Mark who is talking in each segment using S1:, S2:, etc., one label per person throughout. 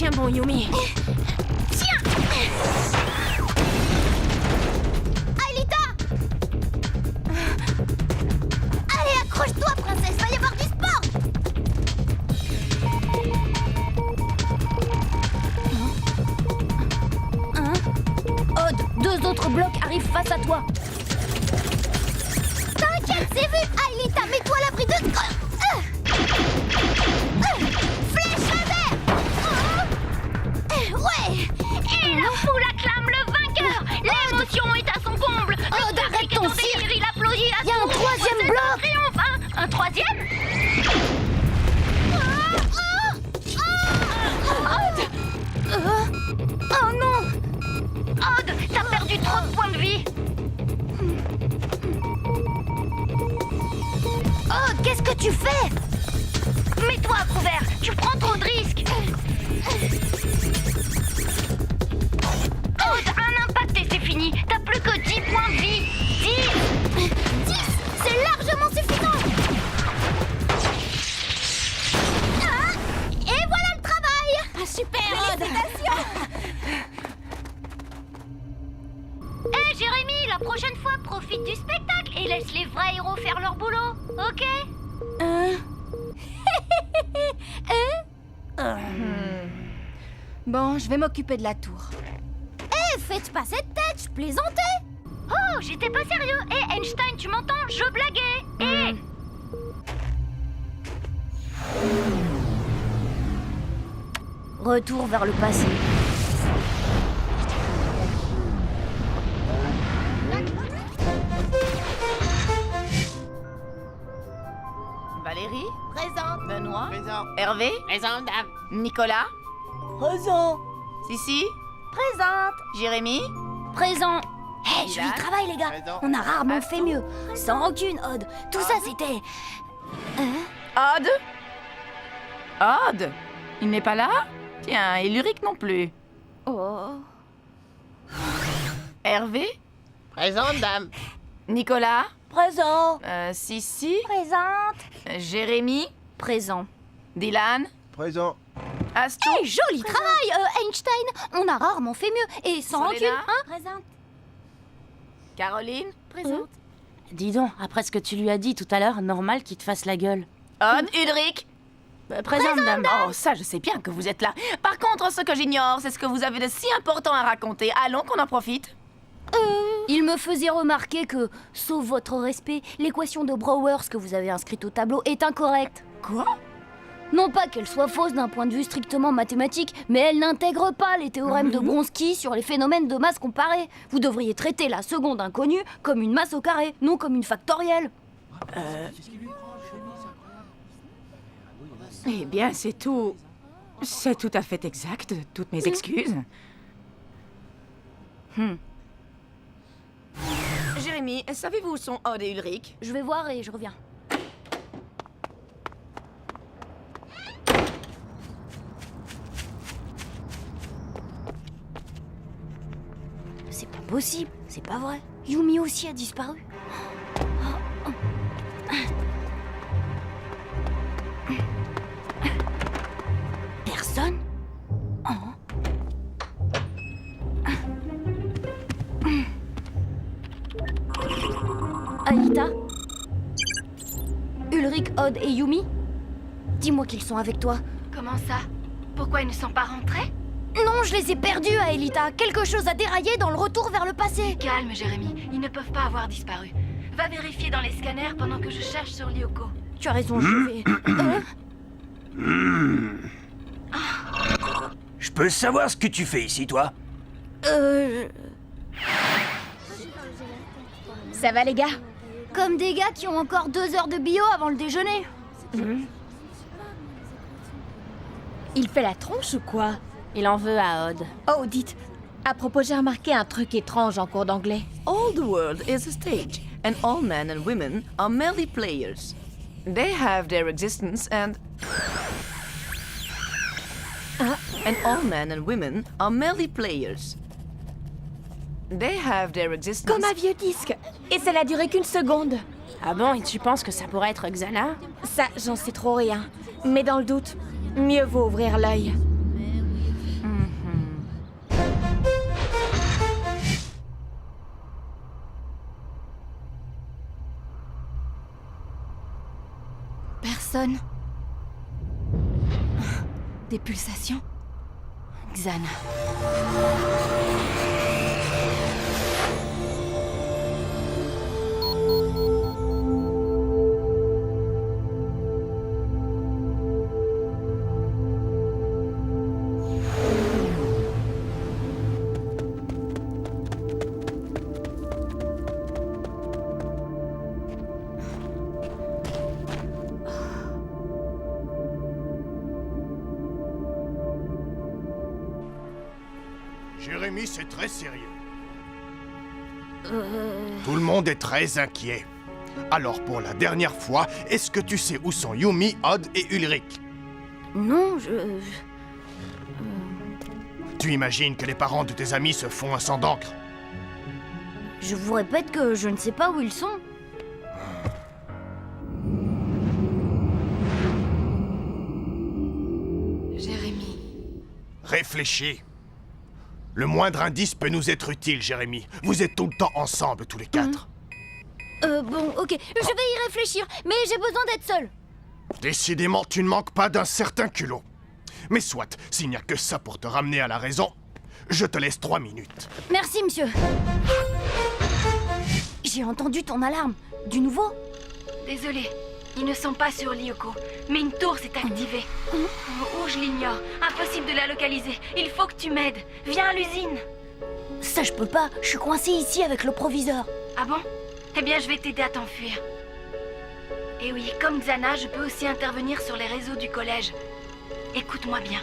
S1: Tiens bon, Yumi.
S2: Tiens! Aelita! Allez, accroche-toi, princesse, va y avoir du sport!
S3: Odd, 2 autres blocs arrivent face à toi.
S2: T'inquiète, c'est vu! Aelita, mets-toi à l'abri de... Flèche laser! Ouais!
S4: Et la foule acclame le vainqueur. L'émotion est à son comble. Le
S3: arrête ton
S4: public est en
S3: cirque.
S4: délire, il applaudit à
S3: Y a un
S4: son tour.
S3: troisième
S4: C'est
S3: bloc.
S4: un triomphe, hein. Un troisième?
S3: Oh non!
S4: Odd, t'as perdu trop de points de vie.
S3: Oh, qu'est-ce que tu fais?
S4: Mets-toi à couvert, tu prends trop de risques. Odd, un impact et c'est fini. T'as plus que 10 points de vie. 10.
S2: 10! C'est largement suffisant! Ah, et voilà le travail!
S3: Ah, super, Odd!
S4: Hé Jérémy, la prochaine fois, profite du spectacle et laisse les vrais héros faire leur boulot, ok?
S3: Bon, je vais m'occuper de la tour.
S2: Eh, faites pas cette tête, je plaisantais!
S4: Oh, j'étais pas sérieux. Hé Einstein, tu m'entends? Je blaguais. Hé
S3: Retour vers le passé.
S5: Valérie,
S2: Présente!
S5: Benoît,
S6: Présent.
S5: Hervé,
S6: Présent, dame.
S5: Nicolas,
S3: Présent.
S5: Sissi,
S2: Présente!
S5: Jérémy,
S3: Présent. Hé,
S5: Dylan.
S3: joli travail, les gars.
S6: Présent.
S3: On a rarement
S5: Astou.
S3: fait mieux. Sans rancune, Odd. Tout ça, c'était...
S5: Odd. Odd, il n'est pas là? Tiens, et Luric non plus.
S3: Oh...
S5: Hervé,
S6: Présent, dame.
S5: Nicolas,
S3: Présent.
S5: Sissi,
S2: Présente!
S5: Jérémy,
S3: Présent.
S5: Dylan,
S6: Présent.
S5: Astou,
S2: Eh, joli travail, Einstein! On a rarement fait mieux, et sans
S5: Soledad.
S2: rancune, hein?
S3: Présente.
S5: Caroline,
S3: Présente.
S7: Dis donc, après ce que tu lui as dit tout à l'heure, normal qu'il te fasse la gueule.
S5: Odd, Ulrich.
S7: Présente, dame.
S5: Oh, ça, je sais bien que vous êtes là. Par contre, ce que j'ignore, c'est ce que vous avez de si important à raconter. Allons qu'on en profite.
S3: Il me faisait remarquer que, sauf votre respect, l'équation de Brouwers que vous avez inscrite au tableau est incorrecte.
S5: Quoi?
S3: Non pas qu'elle soit fausse d'un point de vue strictement mathématique, mais elle n'intègre pas les théorèmes de Bronsky sur les phénomènes de masse comparée. Vous devriez traiter la seconde inconnue comme une masse au carré, non comme une factorielle.
S7: Eh bien, c'est tout... C'est tout à fait exact. Toutes mes excuses.
S5: Jérémy, savez-vous où sont Odd et Ulrich?
S3: Je vais voir et je reviens. C'est pas possible, c'est pas vrai. Yumi aussi a disparu. Personne? Aelita? Ulrich, Odd et Yumi? Dis-moi qu'ils sont avec toi.
S4: Comment ça? Pourquoi ils ne sont pas rentrés?
S3: Non, je les ai perdus, Aelita. Quelque chose a déraillé dans le retour vers le passé.
S4: Calme, Jérémy. Ils ne peuvent pas avoir disparu. Va vérifier dans les scanners pendant que je cherche sur Lyoko.
S3: Tu as raison, je vais...
S8: Je peux savoir ce que tu fais ici, toi?
S2: Ça va, les gars?
S3: Comme des gars qui ont encore 2 heures de bio avant le déjeuner.
S2: Il fait la tronche ou quoi?
S7: Il en veut à Odd.
S2: Oh, dites, à propos, j'ai remarqué un truc étrange en cours d'anglais.
S5: All the world is a stage, and all men and women are merely players. They have their existence and all men and women are merely players. They have their existence.
S2: Comme un vieux disque. Et ça n'a duré qu'une seconde.
S7: Ah bon, et tu penses que ça pourrait être Xana?
S2: Ça, j'en sais trop rien. Mais dans le doute, mieux vaut ouvrir l'œil. sonne. Des pulsations. Xan.
S1: Jérémy, c'est très sérieux. Tout le monde est très inquiet. Alors, pour la dernière fois, est-ce que tu sais où sont Yumi, Odd et Ulrich?
S3: Non,
S1: Tu imagines que les parents de tes amis se font un sang d'encre?
S3: je vous répète que je ne sais pas où ils sont.
S2: Jérémy.
S1: Réfléchis. Le moindre indice peut nous être utile, Jérémy. Vous êtes tout le temps ensemble, tous les quatre.
S3: Bon, ok, je vais y réfléchir, mais j'ai besoin d'être seule.
S1: Décidément, tu ne manques pas d'un certain culot. Mais soit, s'il n'y a que ça pour te ramener à la raison, je te laisse 3 minutes.
S3: Merci, monsieur. J'ai entendu ton alarme. Du nouveau?
S4: Désolée, ils ne sont pas sur Lyoko, mais une tour s'est activée. Où je l'ignore, impossible de la localiser. Il faut que tu m'aides. Viens à l'usine.
S3: Ça, je peux pas. Je suis coincée ici avec le proviseur.
S4: Ah bon? Eh bien, je vais t'aider à t'enfuir. Et oui, comme Xana, je peux aussi intervenir sur les réseaux du collège. Écoute-moi bien.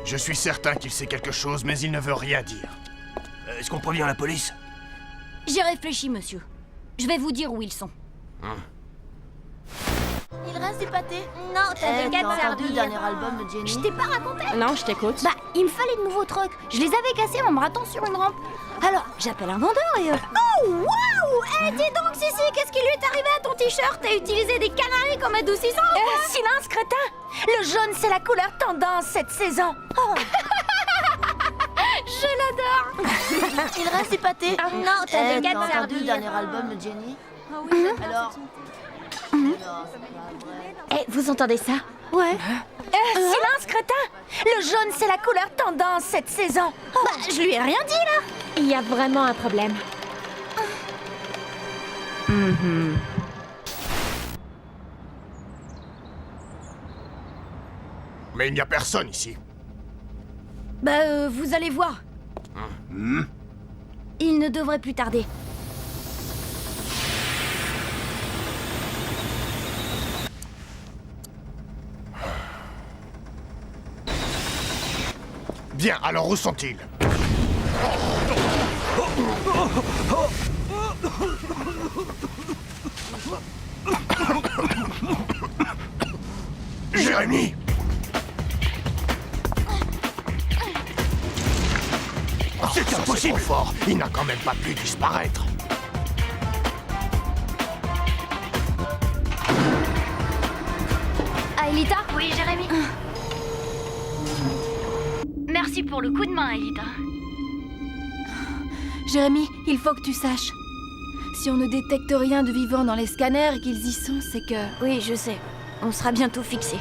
S1: Je suis certain qu'il sait quelque chose, mais il ne veut rien dire.
S8: Est-ce qu'on prévient la police?
S3: J'ai réfléchi, monsieur. Je vais vous dire où ils sont.
S2: Il reste des pâtés.
S3: Non,
S2: t'avais
S3: t'as
S2: entendu le dernier
S3: album de Jenny? Je t'ai pas raconté?
S7: Non, je t'écoute.
S3: Bah, il me fallait de nouveaux trucs. Je les avais cassés en me ratant sur une rampe. Alors, j'appelle un vendeur et... Oh, waouh! Eh, dis donc, Sissi, qu'est-ce qui lui est arrivé à ton t-shirt? T'as utilisé des canaris comme adoucissant?
S9: Silence, crétin! Le jaune, c'est la couleur tendance cette saison. Oh.
S3: Je l'adore!
S2: Il reste des pâtés.
S9: Non, t'avais
S2: t'as
S9: 4
S2: entendu
S9: sardines.
S2: le dernier album de Jenny? Alors.
S9: Eh, vous entendez ça?
S3: Ouais.
S9: Silence, crétin! Le jaune, c'est la couleur tendance cette saison. Oh.
S3: Bah, je lui ai rien dit, là!
S9: Il y a vraiment un problème.
S1: Mais il n'y a personne ici.
S3: Bah, vous allez voir. Il ne devrait plus tarder.
S1: Bien, alors où sont-ils? Jérémy! C'est impossible! Fort. Il n'a quand même pas pu disparaître.
S3: Ah, Elita?
S4: Oui, Jérémy? Merci pour le coup de main, Elita.
S2: Jérémy, il faut que tu saches. Si on ne détecte rien de vivant dans les scanners et qu'ils y sont, c'est que...
S3: Oui, je sais. On sera bientôt fixé.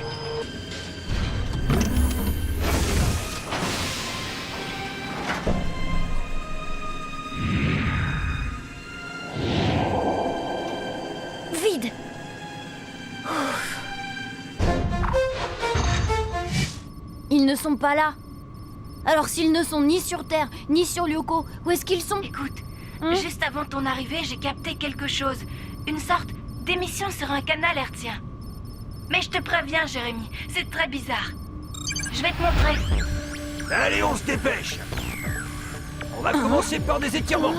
S3: Vide. Ils ne sont pas là. Alors s'ils ne sont ni sur Terre, ni sur Lyoko, où est-ce qu'ils sont?
S4: Écoute, juste avant ton arrivée, j'ai capté quelque chose. Une sorte d'émission sur un canal hertzien. Mais je te préviens, Jérémy, c'est très bizarre. Je vais te montrer.
S8: Allez, on se dépêche. On va commencer par des étirements.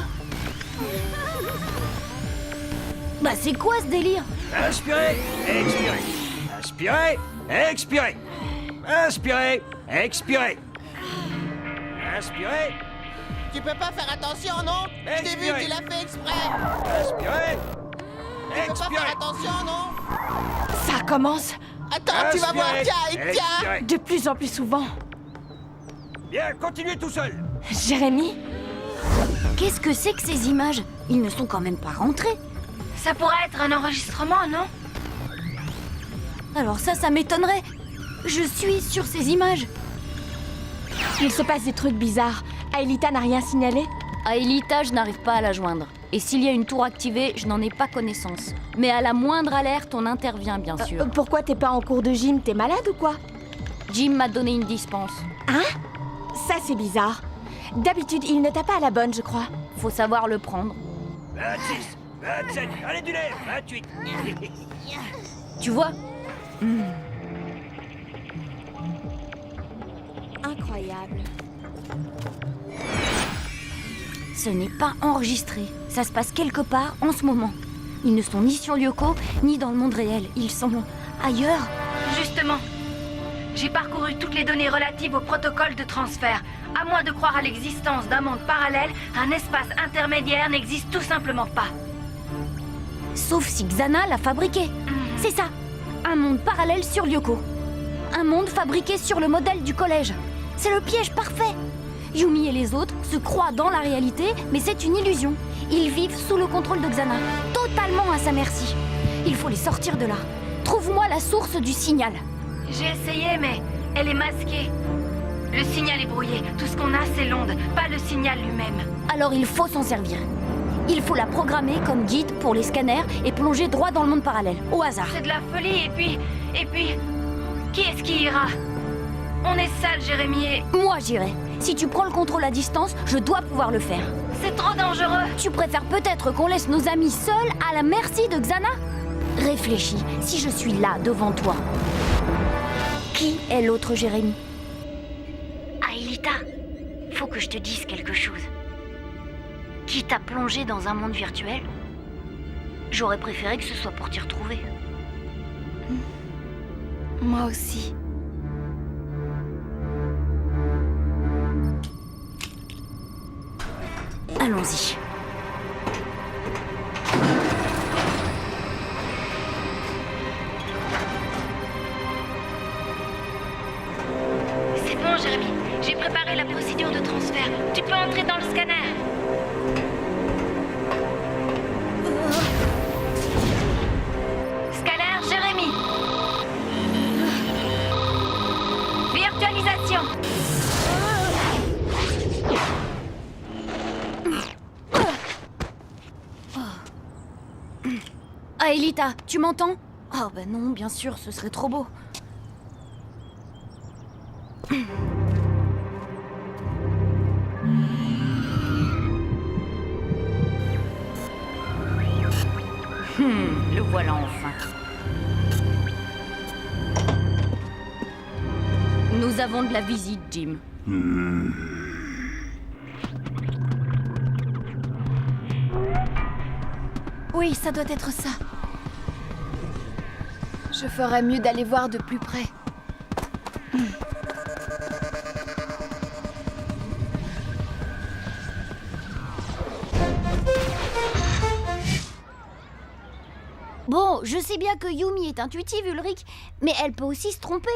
S3: Bah c'est quoi ce délire?
S8: Inspirez, expirez. Inspirez, expirez. Inspirez, expirez. Inspirez,
S6: Tu peux pas faire attention, non? Je t'ai vu,
S8: Expirez.
S6: tu l'as fait exprès.
S8: inspirez,
S6: Tu peux pas
S8: expirez.
S6: faire attention, non?
S9: Ça commence
S6: Attends, tu vas voir, tiens, il tient.
S8: Expirez.
S9: de plus en plus souvent.
S8: Bien, continuez tout seul.
S9: Jérémy?
S3: Qu'est-ce que c'est que ces images? Ils ne sont quand même pas rentrés.
S4: Ça pourrait être un enregistrement, non?
S3: Alors ça m'étonnerait. Je suis sur ces images.
S2: Il se passe des trucs bizarres. Aelita n'a rien signalé?
S3: Aelita, je n'arrive pas à la joindre. Et s'il y a une tour activée, je n'en ai pas connaissance. Mais à la moindre alerte, on intervient, bien sûr.
S2: Pourquoi t'es pas en cours de gym? T'es malade ou quoi?
S3: Jim m'a donné une dispense.
S2: Hein? Ça, c'est bizarre. D'habitude, il ne t'a pas à la bonne, je crois.
S3: Faut savoir le prendre.
S8: 26, 27, allez du lait, 28.
S3: Tu vois?
S2: Incroyable.
S3: Ce n'est pas enregistré. Ça se passe quelque part en ce moment. Ils ne sont ni sur Lyoko, ni dans le monde réel. Ils sont ailleurs.
S4: Justement, j'ai parcouru toutes les données relatives au protocole de transfert. À moins de croire à l'existence d'un monde parallèle, un espace intermédiaire n'existe tout simplement pas.
S3: Sauf si Xana l'a fabriqué. C'est ça. Un monde parallèle sur Lyoko. Un monde fabriqué sur le modèle du collège. C'est le piège parfait. Yumi et les autres se croient dans la réalité, mais c'est une illusion. Ils vivent sous le contrôle de Xana, totalement à sa merci. Il faut les sortir de là. Trouve-moi la source du signal.
S4: J'ai essayé, mais elle est masquée. Le signal est brouillé. Tout ce qu'on a, c'est l'onde, pas le signal lui-même.
S3: Alors il faut s'en servir. Il faut la programmer comme guide pour les scanners et plonger droit dans le monde parallèle, au hasard.
S4: C'est de la folie, et puis... Qui est-ce qui ira? On est sale, Jérémy, et...
S3: Moi j'irai. Si tu prends le contrôle à distance, je dois pouvoir le faire.
S4: C'est trop dangereux.
S3: Tu préfères peut-être qu'on laisse nos amis seuls à la merci de Xana? Réfléchis, si je suis là, devant toi, qui est l'autre Jérémy?
S4: Aelita, faut que je te dise quelque chose. Qui t'a plongé dans un monde virtuel? J'aurais préféré que ce soit pour t'y retrouver.
S2: Moi aussi.
S3: Allons-y.
S4: C'est bon, Jérémy. J'ai préparé la procédure de transfert. Tu peux entrer dans le scanner. Scanner, Jérémy. Virtualisation.
S3: Aelita, tu m'entends? Oh bah non, bien sûr, ce serait trop beau. Le voilà enfin. Nous avons de la visite, Jim.
S2: Oui, ça doit être ça. Je ferais mieux d'aller voir de plus près.
S3: Bon, je sais bien que Yumi est intuitive, Ulrich, mais elle peut aussi se tromper.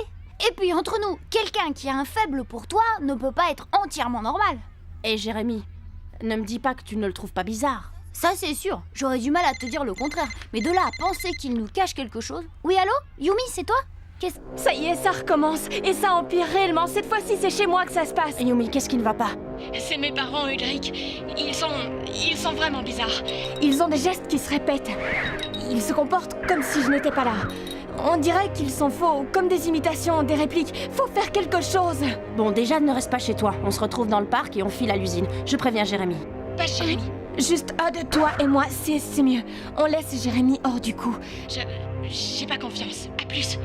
S3: Et puis entre nous, quelqu'un qui a un faible pour toi ne peut pas être entièrement normal.
S7: Et Jérémy, ne me dis pas que tu ne le trouves pas bizarre.
S3: Ça c'est sûr, j'aurais du mal à te dire le contraire. Mais de là à penser qu'il nous cache quelque chose... Oui, allô? Yumi, c'est toi? Qu'est-ce...
S2: Ça y est, ça recommence. Et ça empire réellement. Cette fois-ci, c'est chez moi que ça se passe.
S7: Yumi, qu'est-ce qui ne va pas?
S10: C'est mes parents, Ulrich. Ils sont vraiment bizarres.
S2: Ils ont des gestes qui se répètent. Ils se comportent comme si je n'étais pas là. On dirait qu'ils sont faux, comme des imitations, des répliques. Faut faire quelque chose.
S7: Bon, déjà, ne reste pas chez toi. On se retrouve dans le parc et on file à l'usine. Je préviens Jérémy.
S10: Pas Jérémy.
S2: Juste de toi et moi, c'est mieux. On laisse Jérémy hors du coup.
S10: J'ai pas confiance. À plus.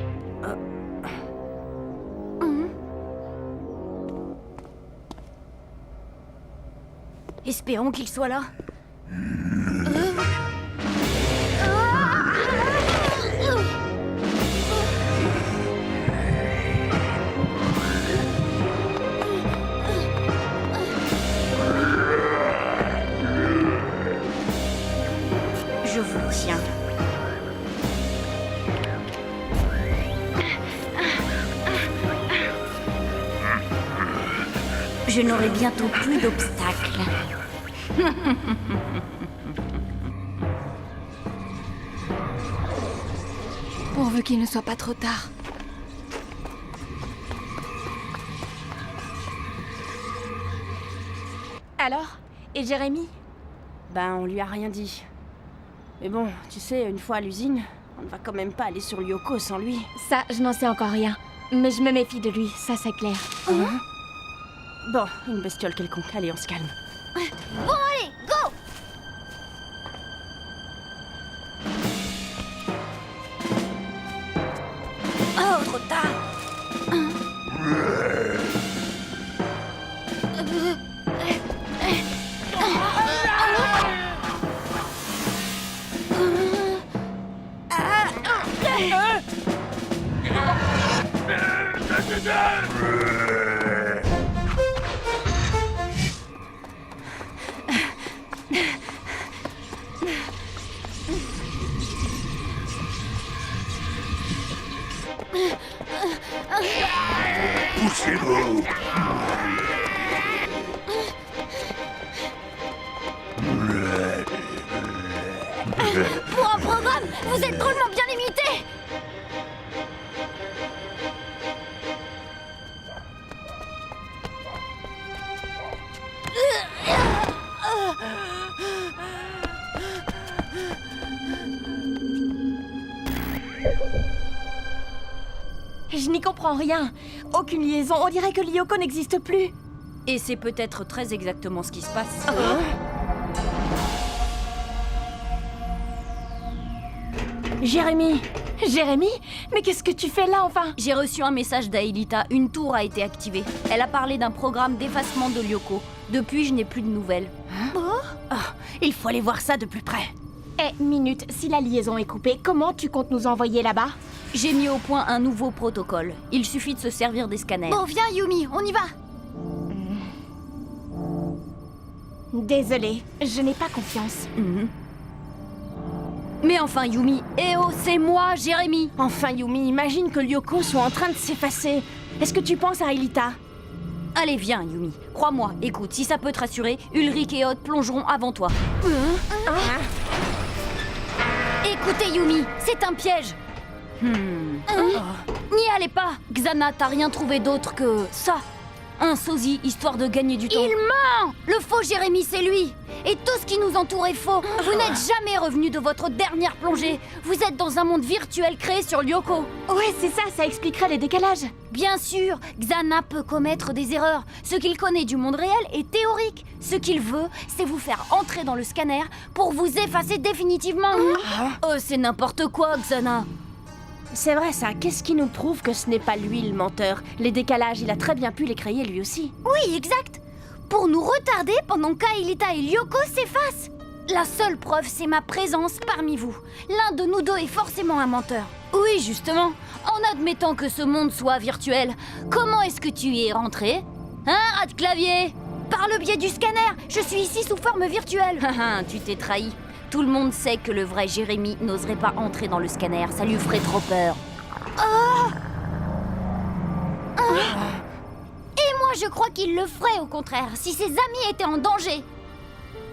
S3: Espérons qu'il soit là. Je vous tiens. Je n'aurai bientôt plus d'obstacles.
S2: Pourvu Pourvu qu'il ne soit pas trop tard. Alors? Et Jérémy?
S9: Ben, on lui a rien dit. Mais bon, tu sais, une fois à l'usine, on ne va quand même pas aller sur Lyoko sans lui.
S2: Ça, je n'en sais encore rien. Mais je me méfie de lui, ça c'est clair.
S9: Bon, une bestiole quelconque. Allez, on se calme.
S3: Bon, allez, go! Oh, trop tard!
S1: Poussez-vous!
S3: Pour un programme, vous êtes drôlement bien imité!
S2: Je n'y comprends rien. Aucune liaison, on dirait que Lyoko n'existe plus.
S9: Et c'est peut-être très exactement ce qui se passe.
S2: Jérémy! Jérémy? Mais qu'est-ce que tu fais là, enfin?
S3: J'ai reçu un message d'Aelita, une tour a été activée. Elle a parlé d'un programme d'effacement de Lyoko. Depuis, je n'ai plus de nouvelles.
S9: Il faut aller voir ça de plus près.
S2: Eh, minute, si la liaison est coupée, comment tu comptes nous envoyer là-bas?
S3: J'ai mis au point un nouveau protocole. Il suffit de se servir des scanners. Bon, viens Yumi, on y va!
S2: Désolée, je n'ai pas confiance.
S3: Mais enfin Yumi, eh oh, c'est moi, Jérémy!
S9: Enfin, Yumi, imagine que Lyoko soit en train de s'effacer. Est-ce que tu penses à Aelita?
S3: Allez, viens Yumi. Crois-moi, écoute, si ça peut te rassurer, Ulrich et Odd plongeront avant toi. Écoutez Yumi, c'est un piège! N'y allez pas! Xana, t'as rien trouvé d'autre que ça! Un sosie, histoire de gagner du temps. Il ment! Le faux Jérémy, c'est lui! Et tout ce qui nous entoure est faux! Vous n'êtes jamais revenu de votre dernière plongée! Vous êtes dans un monde virtuel créé sur Lyoko!
S2: Ouais, c'est ça, ça expliquerait les décalages.
S3: Bien sûr, Xana peut commettre des erreurs. Ce qu'il connaît du monde réel est théorique. Ce qu'il veut, c'est vous faire entrer dans le scanner pour vous effacer définitivement. Oh, c'est n'importe quoi, Xana!
S9: C'est vrai ça, qu'est-ce qui nous prouve que ce n'est pas lui le menteur? Les décalages, il a très bien pu les créer lui aussi.
S3: Oui, exact. Pour nous retarder pendant qu'Aelita et Lyoko s'effacent. La seule preuve, c'est ma présence parmi vous. L'un de nous deux est forcément un menteur. Oui, justement. En admettant que ce monde soit virtuel, comment est-ce que tu y es rentré? Hein, rat de clavier? Par le biais du scanner. Je suis ici sous forme virtuelle. Tu t'es trahi. Tout le monde sait que le vrai Jérémy n'oserait pas entrer dans le scanner, ça lui ferait trop peur. Et moi je crois qu'il le ferait au contraire, si ses amis étaient en danger.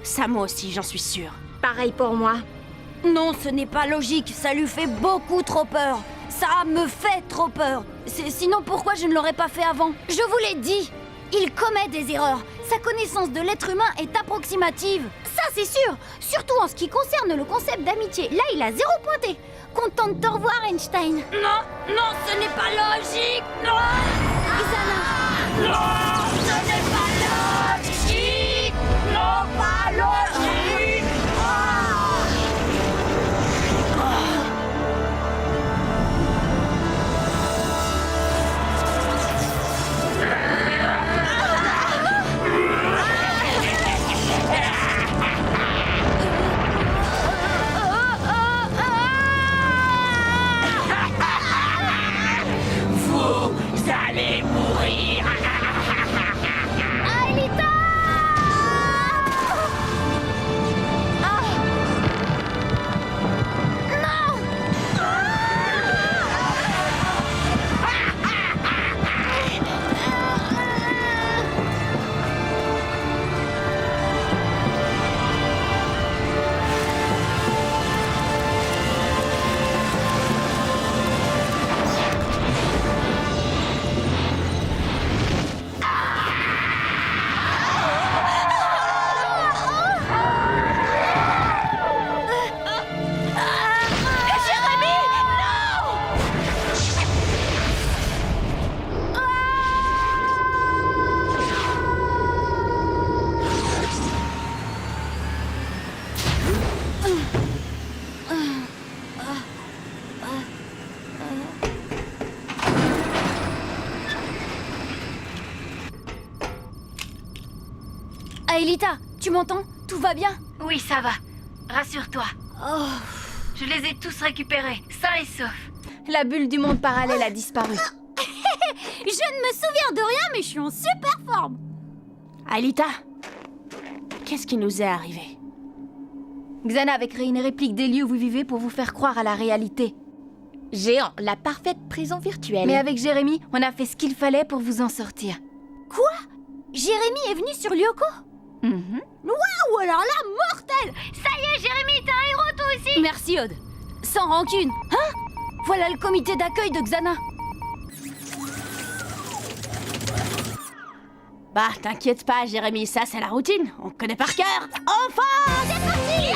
S9: Ça, moi aussi, j'en suis sûre.
S2: Pareil pour moi.
S3: Non, ce n'est pas logique, ça lui fait beaucoup trop peur. Ça me fait trop peur. Sinon pourquoi je ne l'aurais pas fait avant? Je vous l'ai dit, il commet des erreurs. Sa connaissance de l'être humain est approximative. Ça, c'est sûr. Surtout en ce qui concerne le concept d'amitié. Là, il a 0 pointé. Content de te revoir, Einstein. Non, ce n'est pas logique. Non, Xana. Non, ce n'est pas logique. Non, pas logique.
S8: Vous allez mourir.
S3: Aelita, tu m'entends? Tout va bien?
S4: Oui, ça va. Rassure-toi.
S3: Oh.
S4: Je les ai tous récupérés, sains et saufs.
S2: La bulle du monde parallèle a disparu.
S3: Je ne me souviens de rien, mais je suis en super forme.
S9: Aelita, qu'est-ce qui nous est arrivé?
S2: Xana avait créé une réplique des lieux où vous vivez pour vous faire croire à la réalité. Géant, la parfaite prison virtuelle. Mais avec Jérémy, on a fait ce qu'il fallait pour vous en sortir.
S3: Quoi? Jérémy est venu sur Lyoko? Waouh, alors là, mortel!
S4: Ça y est, Jérémy, t'es un héros toi aussi!
S3: Merci, Aude. Sans rancune. Hein? Voilà le comité d'accueil de Xana.
S9: Bah, t'inquiète pas, Jérémy, ça c'est la routine. On connaît par cœur. Enfin!
S3: C'est parti!